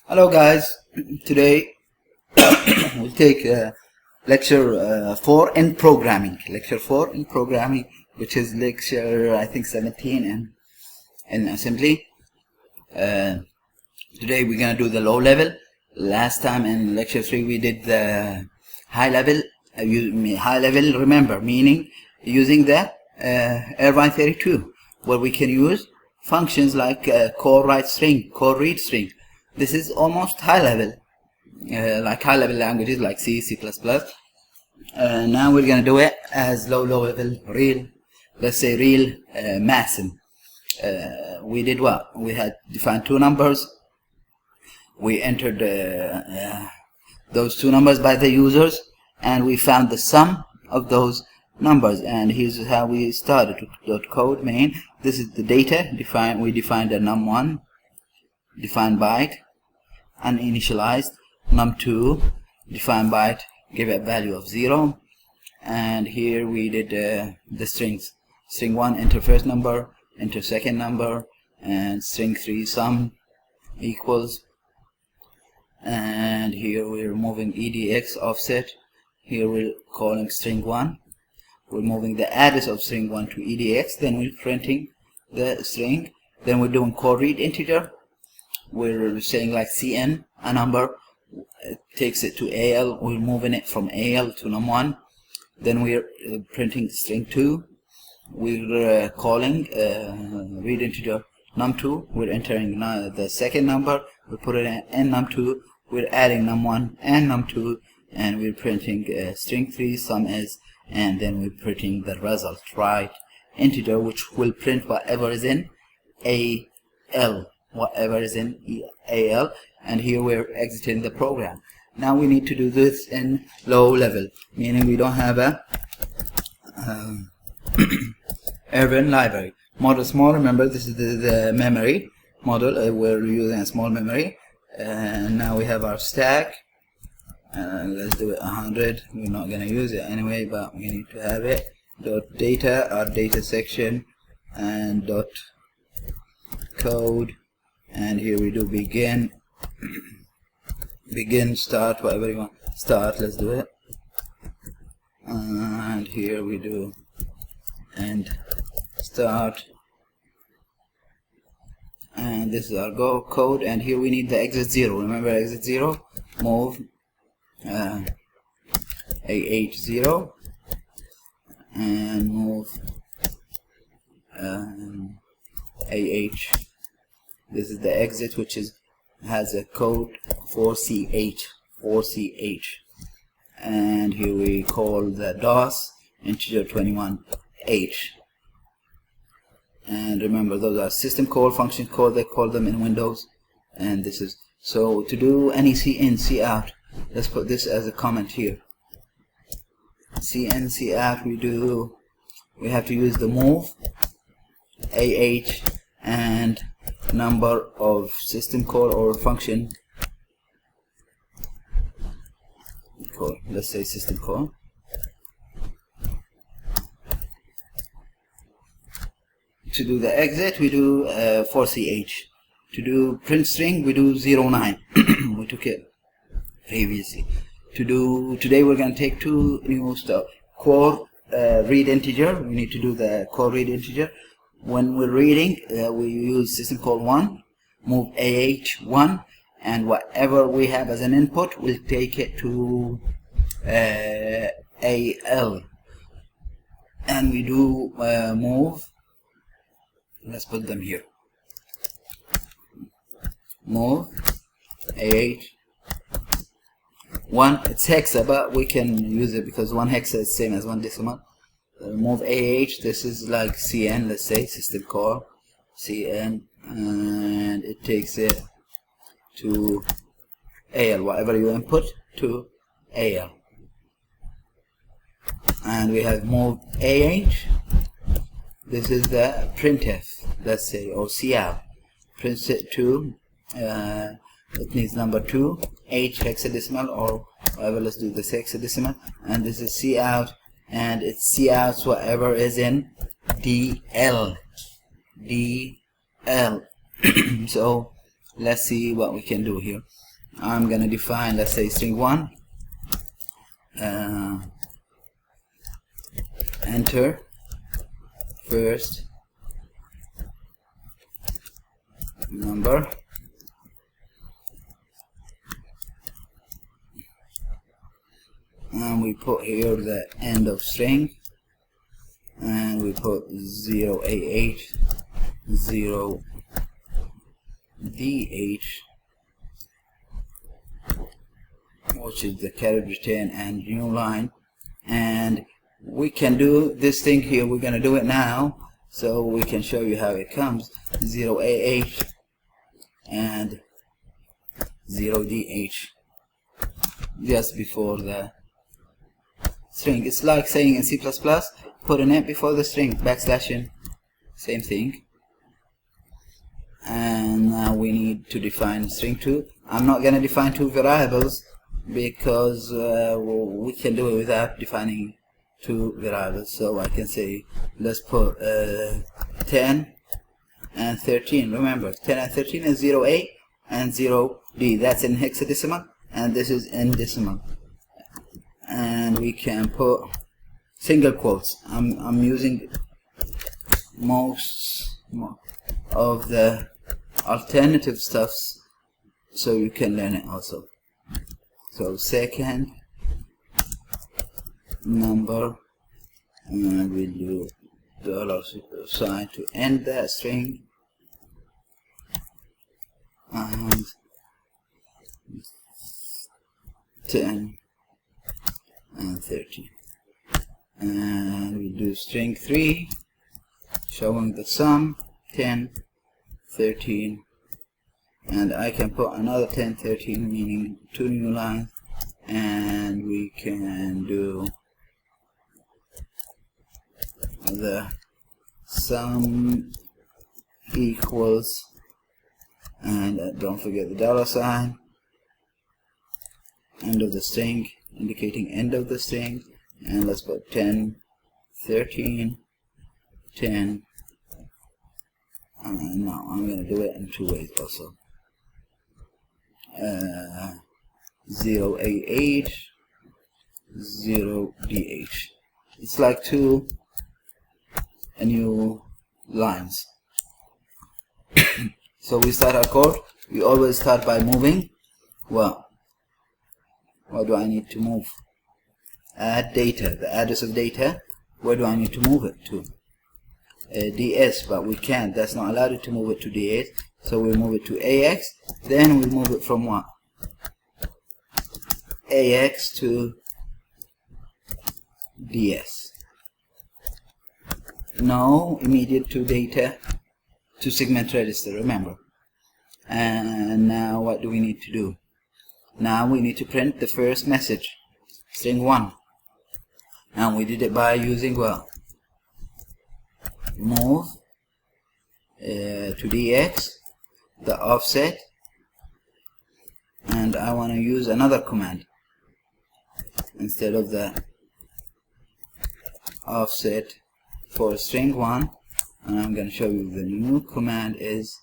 Hello guys, today we'll take lecture 4 in programming. Lecture 4 in programming, which is lecture I think 17 in assembly. Today we're gonna do the low level. Last time in lecture 3 we did the high level. High level, remember, meaning using the Irvine 32, where we can use functions like call write string, call read string. This is almost high level, like high level languages like C, C++. Now we're gonna do it as low level, real, let's say real MASM. We did what? We had defined two numbers. We entered those two numbers by the users, and we found the sum of those numbers. And here's how we started. .code main. This is the data. We defined a num1, defined byte, uninitialized. Num2, defined byte, give a value of 0. And here we did the strings. String 1 enter first number, enter second number, and string 3 sum equals. And here we're moving edx offset. Here we're calling string 1. We're moving the address of string 1 to edx. Then we're printing the string. Then we're doing call read integer. We're saying like cn, a number, it takes it to al. We're moving it from al to num1. Then we're printing string 2. We're calling read integer num2. We're entering the second number. We put it in num2. We're adding num1 and num2, and we're printing string 3 sum is, and then we're printing the result write integer, which will print whatever is in al, whatever is in al. And here we're exiting the program. Now we need to do this in low level, meaning we don't have a Irvine library. Model small, remember this is the memory model. We're using a small memory. And now we have our stack. Let's do it 100. We're not going to use it anyway, but we need to have it. .data, our data section, and .code. And here we do begin, begin, start, whatever you want. Start, let's do it. And here we do end, start. And this is our go code. And here we need the exit 0. Remember exit 0. Move AH0 and move AH. This is the exit, which has a code 4CH. And here we call the DOS integer 21H. And remember, those are system call, function call, they call them in Windows. And this is, so to do any cin, cout, let's put this as a comment here. Cin, cout, we have to use the move AH and number of system call or function call, let's say system call. To do the exit we do 4CH. To do print string we do 09. We took it previously. Today we're going to take two new stuff. Core read integer. We need to do the core read integer. When we're reading we use system call 1, move AH1, and whatever we have as an input we'll take it to AL. And we do move, let's put them here. Move AH1, it's hexa, but we can use it because one hexa is same as one decimal. Move AH, this is like CN, let's say system call CN, and it takes it to AL, whatever you input to AL. And we have move AH. This is the printf, let's say, or cout. Prints it to it needs number 2, H hexadecimal, or whatever. Let's do this hexadecimal. And this is cout, and it couts whatever is in DL. So let's see what we can do here. I'm gonna define, let's say, string 1, enter first number, and we put here the end of string, and we put 0AH 0DH, which is the character return and new line. And we can do this thing here. We're gonna do it now so we can show you how it comes. 0AH and 0DH just before the string. It's like saying in C++, put an int before the string, \n, same thing. And now we need to define string 2. I'm not going to define 2 variables because we can do it without defining 2 variables. So I can say, let's put 10 and 13. Remember, 10 and 13 is 0A and 0D. That's in hexadecimal, and this is in decimal. And we can put single quotes. I'm using most of the alternative stuffs so you can learn it also. So second number, and we'll do $sign to end that string, and 10 and 13, and we do string 3 showing the sum 10 13, and I can put another 10 13, meaning 2 new lines, and we can do the sum equals, and don't forget the $, end of the string, indicating end of the string, and let's put 10 13 10. Now I'm going to do it in 2 ways also. 0AH 0DH. It's like 2 new lines. So we start our code. We always start by moving. Well, what do I need to move? Add data, the address of data. Where do I need to move it to? DS, but we can't. That's not allowed to move it to DS. So we move it to AX. Then we move it from what? AX to DS. No immediate to data to segment register, remember. And now what do we need to do? Now we need to print the first message, string 1. And we did it by using, well, move to DX, the offset, and I want to use another command instead of the offset for string 1, and I'm going to show you the new command is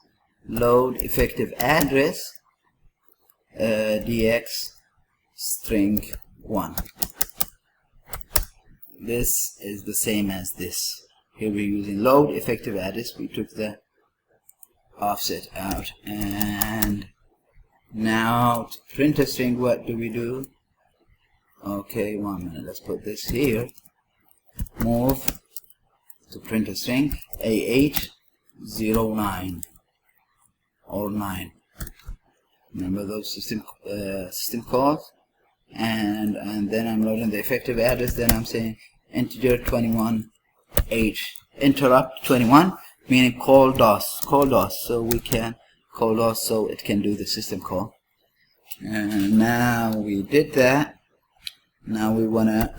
load effective address DX string 1. This is the same as this. Here we're using load effective address. We took the offset out, and now to print a string, what do we do? Okay, 1 minute. Let's put this here. Move to print a string AH09 or 9. Remember those system calls, and then I'm loading the effective address. Then I'm saying integer 21 H interrupt 21, meaning call DOS. So we can call DOS so it can do the system call. And now we did that. Now we wanna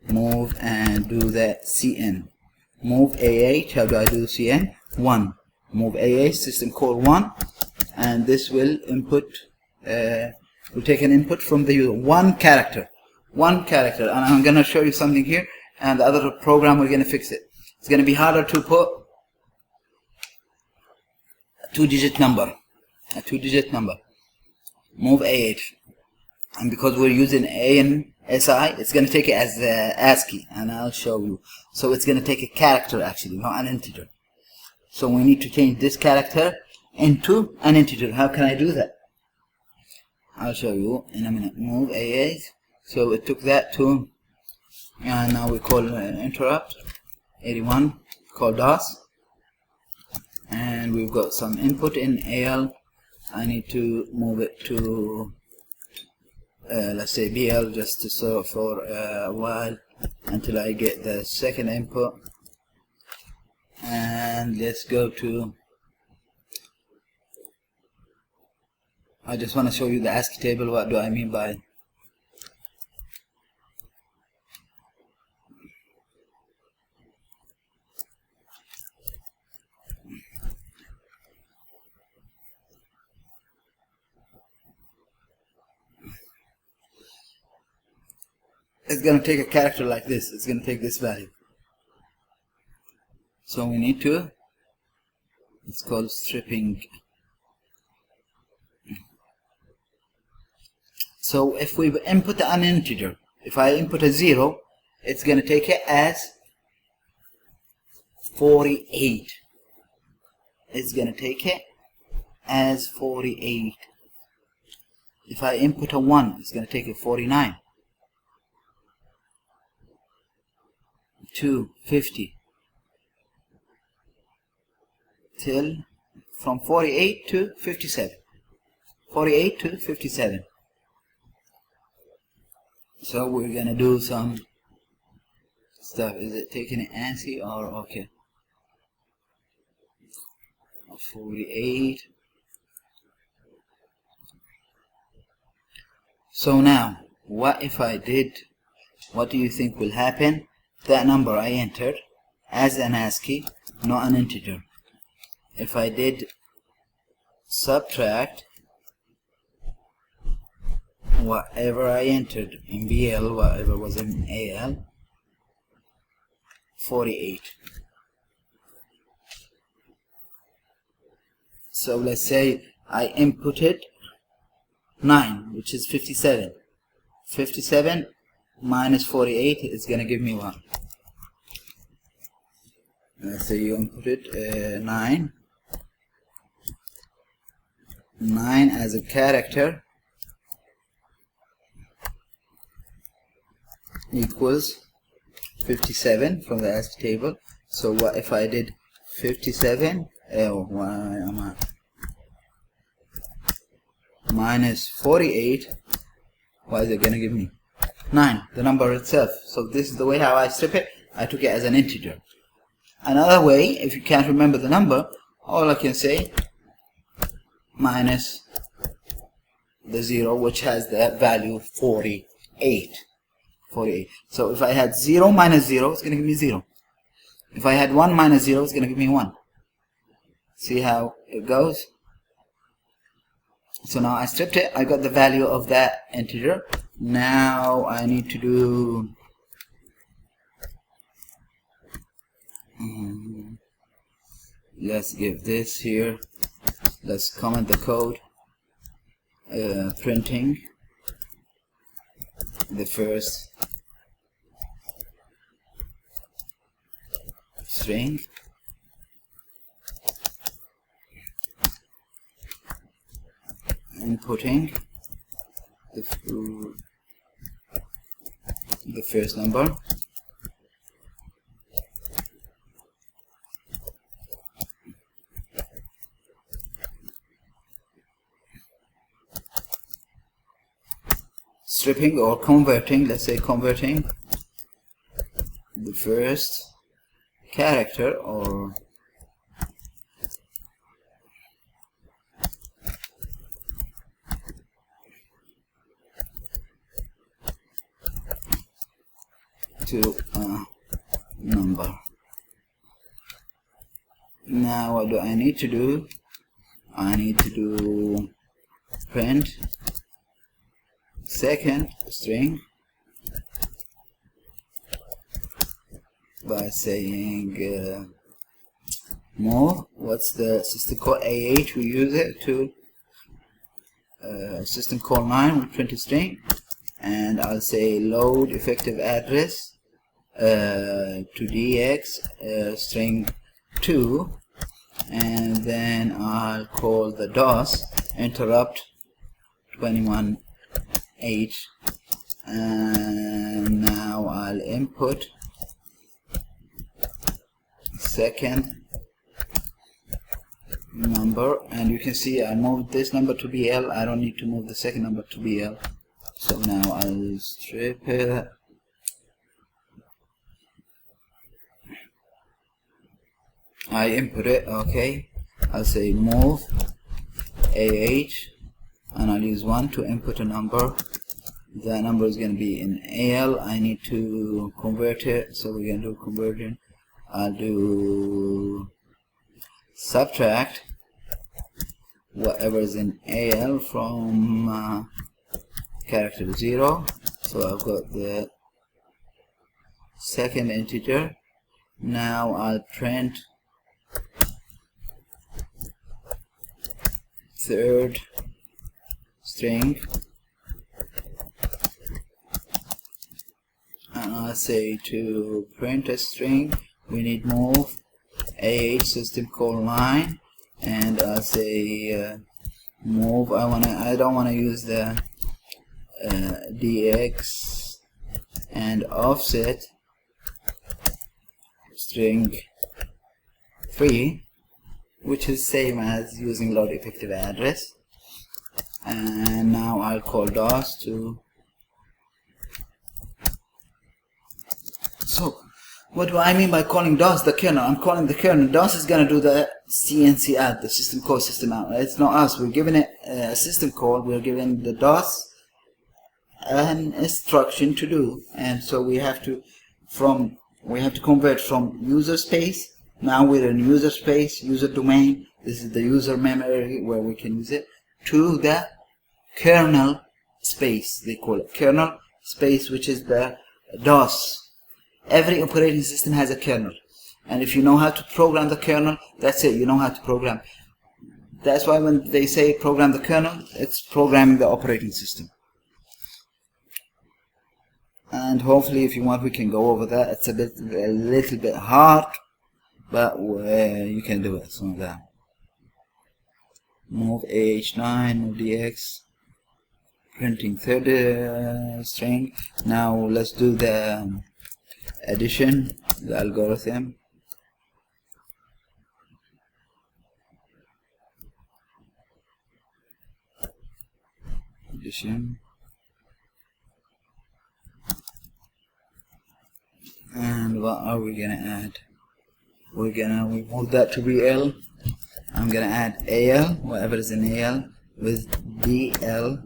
move and do the CN. Move AH. How do I do CN? 1. Move AH system call 1, and this will input. We'll take an input from the user. One character, and I'm gonna show you something here, and the other program we're gonna fix it. It's gonna be harder to put a 2-digit number. a 2-digit number. Move AH, and because we're using A and SI, it's going to take it as ASCII, and I'll show you. So it's going to take a character actually, not an integer. So we need to change this character into an integer. How can I do that? I'll show you in a minute. Move AH. So it took that to, and now we call interrupt 81, call DOS, and we've got some input in AL. I need to move it to let's say BL, just to serve for a while until I get the second input. And let's go to, I just want to show you the ASCII table. What do I mean by it's going to take a character like this. It's going to take this value. So we need to, it's called stripping. So if we input an integer, if I input a 0, it's going to take it as 48. It's going to take it as 48. If I input a 1, it's going to take it 49. 2, 50. Till from 48 to 57. 48 to 57. So we're gonna do some stuff. Is it taking an ASCII or okay? 48. So now, what if I did? What do you think will happen? That number I entered as an ASCII, not an integer. If I did subtract whatever I entered in BL, whatever was in AL, 48. So let's say I inputted 9, which is 57. 57 minus 48 is going to give me 1. Let's say you inputted 9 as a character equals 57 from the ASCII table. So what if I did 57 minus 48? What is it going to give me? 9, the number itself. So this is the way how I strip it. I took it as an integer. Another way, if you can't remember the number, all I can say minus the 0, which has the value 48. 48. So if I had 0 minus 0, it's going to give me 0. If I had 1 minus 0, it's going to give me 1. See how it goes? So now I stripped it. I got the value of that integer. Now I need to do let's give this here. Let's comment the code. Printing the first string, inputting the first number, stripping or converting, let's say converting the first character or to a number. Now what do I need to do? I need to do print second string by saying more. What's the system called? AH. We use it to system call 9 will print a string, and I'll say load effective address to dx string 2, and then I'll call the DOS interrupt 21H, and now I'll input second number, and you can see I moved this number to BL. I don't need to move the second number to BL. So now I'll strip it. I input it, okay. I'll say move AH, and I'll use 1 to input a number. That number is going to be in AL. I need to convert it, so we're going to do conversion. I'll do subtract whatever is in AL from character 0. So I've got the second integer. Now I'll print third string, and I'll say to print a string we need move AH system call 9, and I'll say move. I don't want to use the dx and offset string 3, which is same as using load effective address. And now I'll call DOS to. So what do I mean by calling DOS the kernel? I'm calling the kernel. DOS is going to do the CNC add, the system call system out. It's not us. We're giving it a system call. We're giving the DOS an instruction to do, and so we have to convert from user space. Now we're in user space, user domain. This is the user memory where we can use it, to the kernel space. They call it kernel space, which is the DOS. Every operating system has a kernel, and if you know how to program the kernel, that's it. You know how to program. That's why when they say program the kernel, it's programming the operating system. And hopefully, if you want, we can go over that. It's a little bit hard, but you can do it. So that move AH9, move DX, printing third string. Now let's do the addition, the algorithm. Addition. And what are we gonna add? We move that to BL. I'm gonna add AL, whatever is in AL, with DL,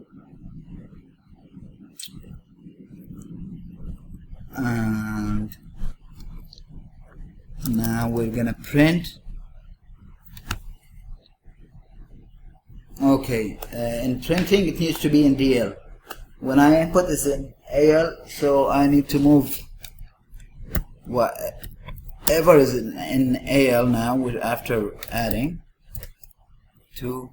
and now we're gonna print. Okay, in printing it needs to be in DL. When I input this in AL, so I need to move whatever is in AL now after adding to,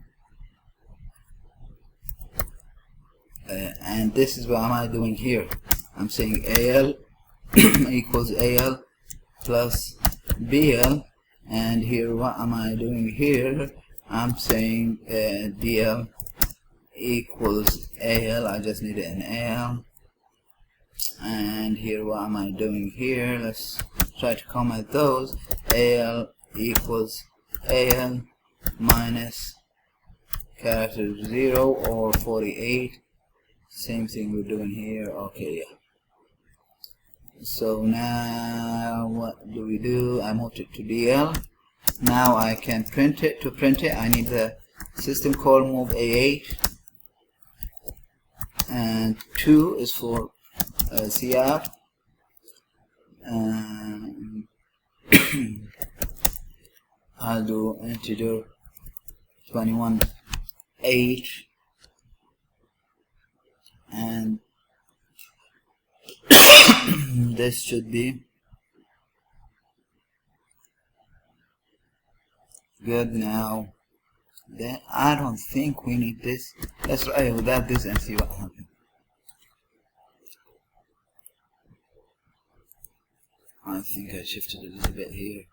and this is what am I doing here. I'm saying AL equals AL plus BL, and here what am I doing here? I'm saying DL equals AL. I just need it in AL. And here what am I doing here? Let's try to comment those. AL equals AL minus character 0 or 48. Same thing we're doing here. Okay, yeah. So now what do we do? I moved it to DL. Now I can print it. To print it, I need the system call move AH, and 2 is for CR. I'll do integer 21H, and this should be good. Now Then I don't think we need this. Let's try without this and see what happens. I think I shifted a little bit here.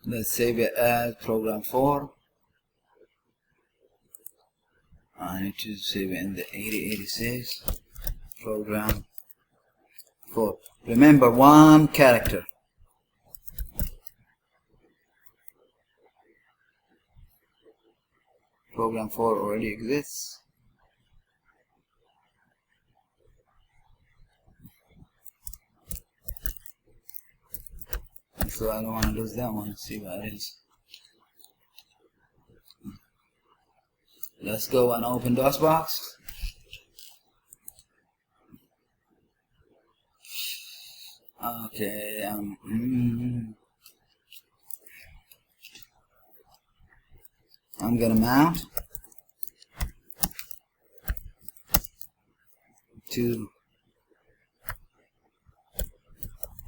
Let's save it as program 4. I need to save it in the 8086 program 4. Remember, one character. Program 4 already exists. So I don't want to lose that one. See what it is. Let's go and open DOSBox. Okay, I'm gonna mount to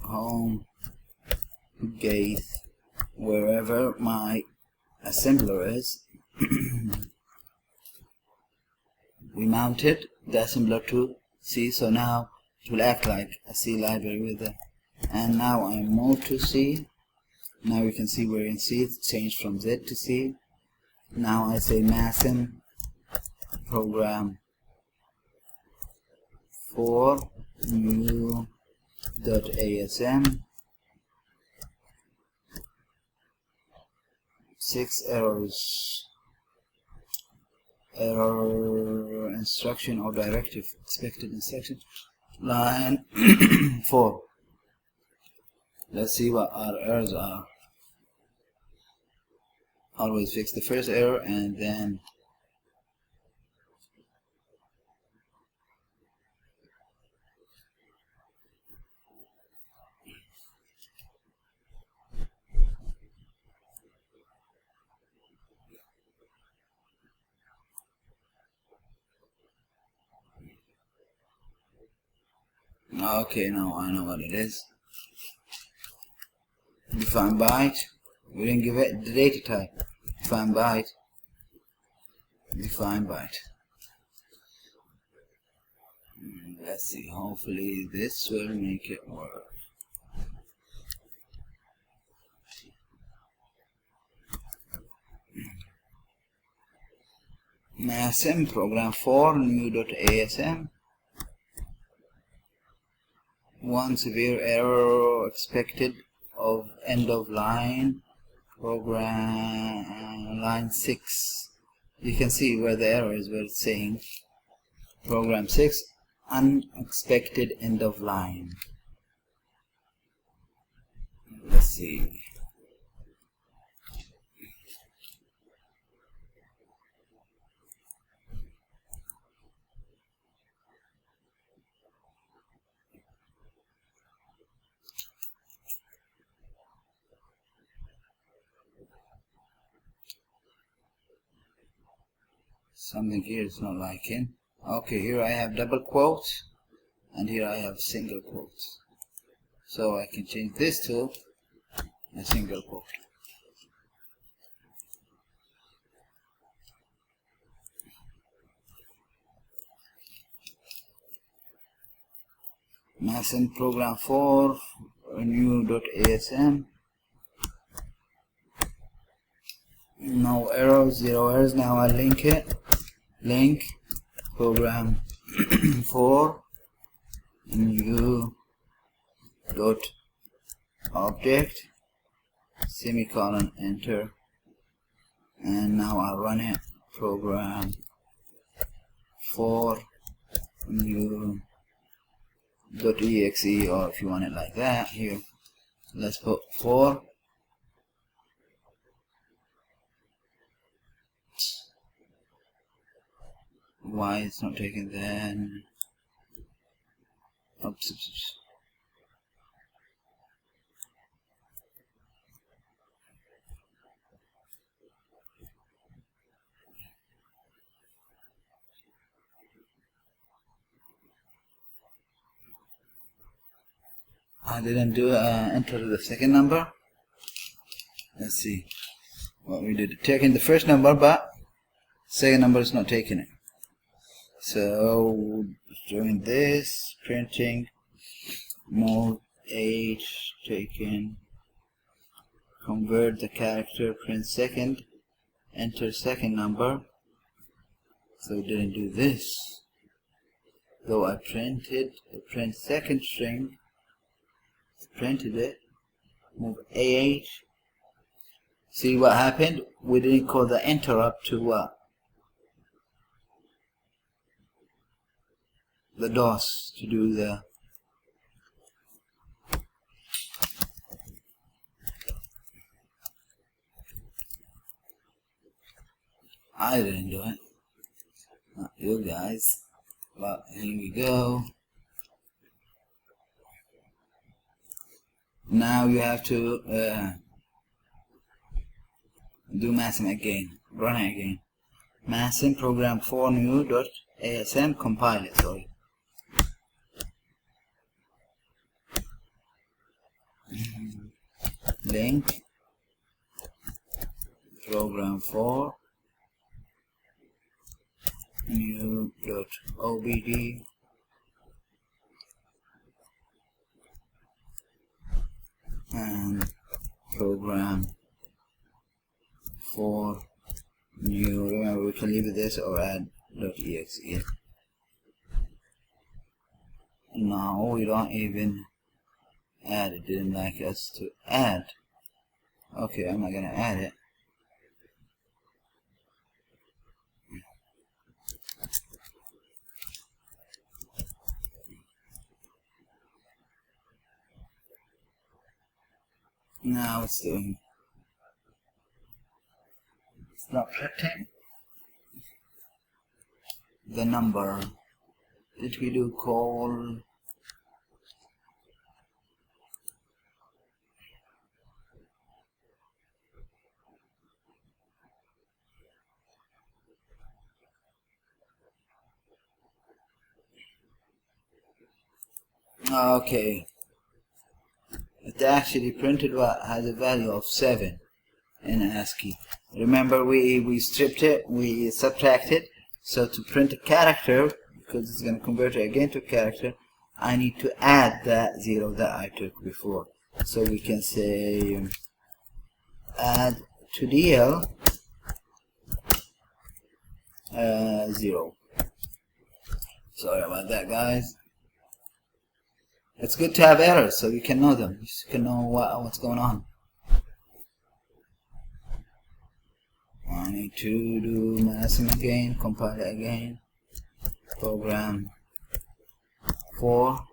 home gate wherever my assembler is. We mounted the assembler to C, so now it will act like a C library with it. And now I move to C. Now you can see we're in C. It's changed from Z to C. Now I say MASM Program 4 new.asm 6 errors. Error instruction or directive expected instruction. Line 4. Let's see what our errors are. Always fix the first error and then okay, now I know what it is. Define byte. We didn't give it the data type. Define byte. Define byte. Let's see. Hopefully this will make it work. MASM Program 4 new.asm. One severe error expected of end of line program line 6. You can see where the error is, where it's saying program 6 unexpected end of line. Let's see. Something here is not liking. Okay, here I have double quotes and here I have single quotes. So I can change this to a single quote. MASM Program 4 new.asm. No errors, 0 errors. Now I link it. Link program 4 new dot object semicolon enter, and now I run it. Program 4 new dot exe, or if you want it like that, here let's put 4. Why it's not taking then? Oops. I didn't do enter the second number. Let's see what we did. Taking the first number, but second number is not taking it. So doing this, printing mode 8, taken, convert the character, print second, enter second number. So we didn't do this, though I print second string, printed it, move A8. See what happened? We didn't call the interrupt to the DOS to do the I didn't do it, not you guys, but here we go. Now you have to do MASM again, run it again. MASM program for new.asm compile it, sorry. Link program for new.obd and program for new. Remember, we can leave this or add .exe. No, we don't even add it. Didn't like us to add. Okay, I'm not gonna add it. Now it's doing. It's not printing the number. Did we do call? Okay. It actually printed what has a value of 7 in ASCII. Remember, we stripped it, we subtracted. So to print a character, because it's going to convert it again to a character, I need to add that 0 that I took before. So we can say add to DL 0. Sorry about that, guys. It's good to have errors so you can know them. You can know what's going on. I need to do MASM again, compile it again. Program for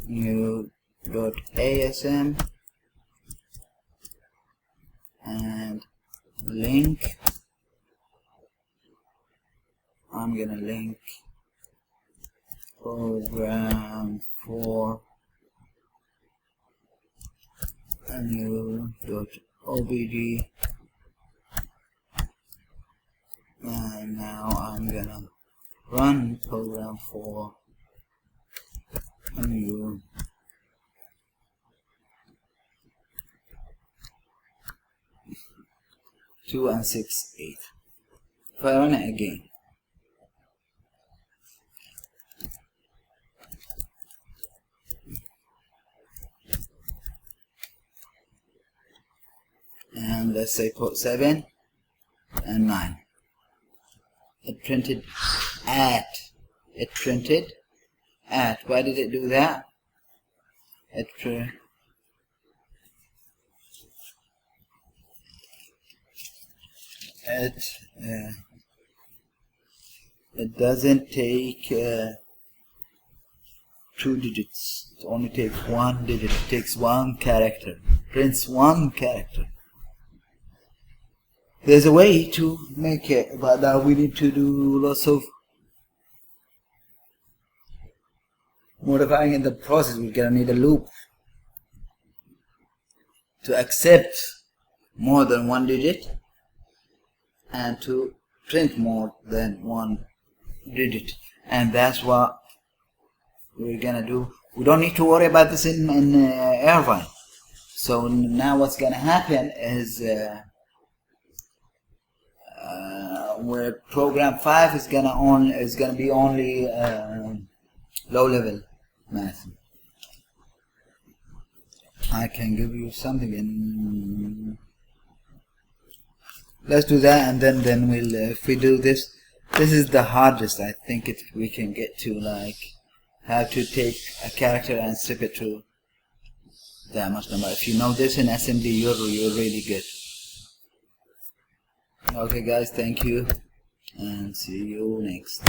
new.asm and link. I'm gonna link program for new.obd, and now I'm gonna run program for new two and 6 8. If I run it again, and let's say put 7 and 9. It printed at. It printed at. Why did it do that? It doesn't take 2 digits. It only takes 1 digit. It takes 1 character. Prints 1 character. There's a way to make it, but now we need to do lots of modifying in the process. We're gonna need a loop to accept more than 1 digit and to print more than 1 digit, and that's what we're gonna do We don't need to worry about this in Irvine. So now what's going to happen is where program 5 is going to be only low level math. I can give you something in. Let's do that, and then we'll if we do this. This is the hardest. I think we can get to, like, have to take a character and strip it to that much number. If you know this in assembly, you're really good. Okay guys, thank you and see you next.